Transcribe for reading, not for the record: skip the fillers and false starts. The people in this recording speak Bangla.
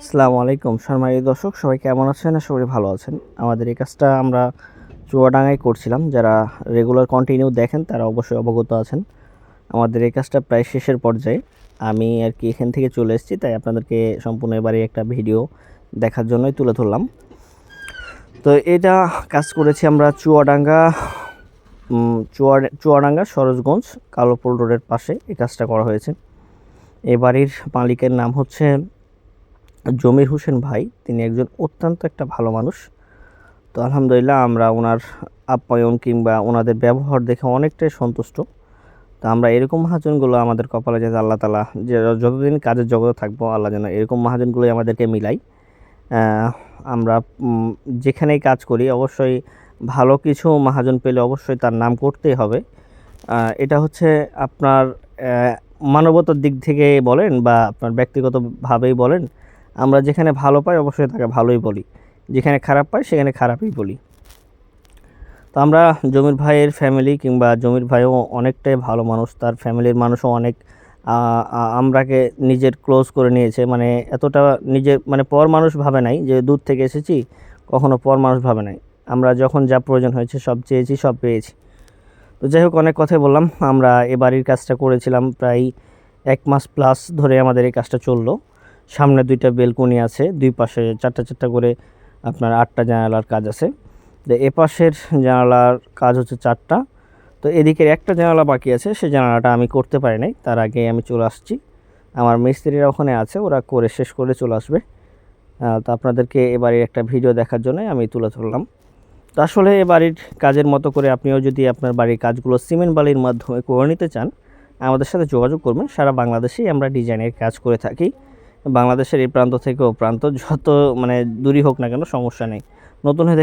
আসসালামু আলাইকুম সম্মানিত দর্শক, সবাই কেমন আছেন? আশা করি ভালো আছেন। আমাদের এই কাজটা আমরা চুয়াডাঙ্গায় করছিলাম। যারা রেগুলার কন্টিনিউ দেখেন তারা অবশ্যই অবগত আছেন। আমাদের এই কাজটা প্রায় শেষের পর্যায়ে। আমি আর কি এখান থেকে চলে এসেছি, তাই আপনাদেরকে সম্পূর্ণ এবারে একটা ভিডিও দেখার জন্যই তুলে ধরলাম। তো এটা কাজ করেছি আমরা চুয়াডাঙ্গা সরোজগঞ্জ কালোপুল রোডের পাশে এই কাজটা করা হয়েছে। এই বাড়ির মালিকের নাম হচ্ছে জমির হোসেন ভাই। তিনি একজন অত্যন্ত একটা ভালো মানুষ। তো আলহামদুলিল্লাহ আমরা ওনার আপ্যায়ন কিংবা ওনাদের ব্যবহার দেখে অনেকটাই সন্তুষ্ট। তো আমরা এরকম মহাজনগুলো আমাদের কপালে যেন আল্লাহ তাআলা, যে যতদিন কাজের জগতে থাকবো আল্লাহ যেন এরকম মহাজনগুলোই আমাদেরকে মিলাই। আমরা যেখানেই কাজ করি অবশ্যই ভালো কিছু মহাজন পেলে অবশ্যই তার নাম করতেই হবে। এটা হচ্ছে আপনার মানবতার দিক থেকে বলেন বা আপনার ব্যক্তিগতভাবেই বলেন, আমরা যেখানে ভালো পাই অবশ্যই তাকে ভালোই বলি, যেখানে খারাপ পাই সেখানে খারাপই বলি। তো আমরা জমির ভাইয়ের ফ্যামিলি কিংবা জমির ভাইও অনেকটাই ভালো মানুষ, তার ফ্যামিলির মানুষও অনেক আমরাকে নিজের ক্লোজ করে নিয়েছে। মানে এতটা নিজের মানে পর মানুষ ভাবে নাই, যে দূর থেকে এসেছি কখনো পর মানুষ ভাবে নাই। আমরা যখন যা প্রয়োজন হয়েছে সব চেয়েছি, সব পেয়েছি। তো যাই হোক, অনেক কথাই বললাম। আমরা এ বাড়ির কাজটা করেছিলাম প্রায় 1 মাস প্লাস ধরে আমাদের এই কাজটা চললো। সামনে 2টা বেলকনি আছে, দুই পাশে 4টা করে আপনার 8টা জানালার কাজ আছে। তো এ পাশের জানালার কাজ হচ্ছে 4টা। তো এদিকের একটা জানালা বাকি আছে, সেই জানালাটা আমি করতে পারি নাই, তার আগে আমি চলে আসছি। আমার মিস্ত্রিরা ওখানে আছে, ওরা করে শেষ করে চলে আসবে। তো আপনাদেরকে এ বাড়ির একটা ভিডিও দেখার জন্যই আমি তুলে ধরলাম। তো আসলে এ বাড়ির কাজের মতো করে আপনিও যদি আপনার বাড়ির কাজগুলো সিমেন্ট বালির মাধ্যমে করে নিতে চান, আমাদের সাথে যোগাযোগ করবেন। সারা বাংলাদেশেই আমরা ডিজাইনের কাজ করে থাকি। বাংলাদেশের এই প্রান্ত থেকে ও প্রান্ত যত মানে দূরই হোক না কেন সমস্যা নেই। নতুন হয়ে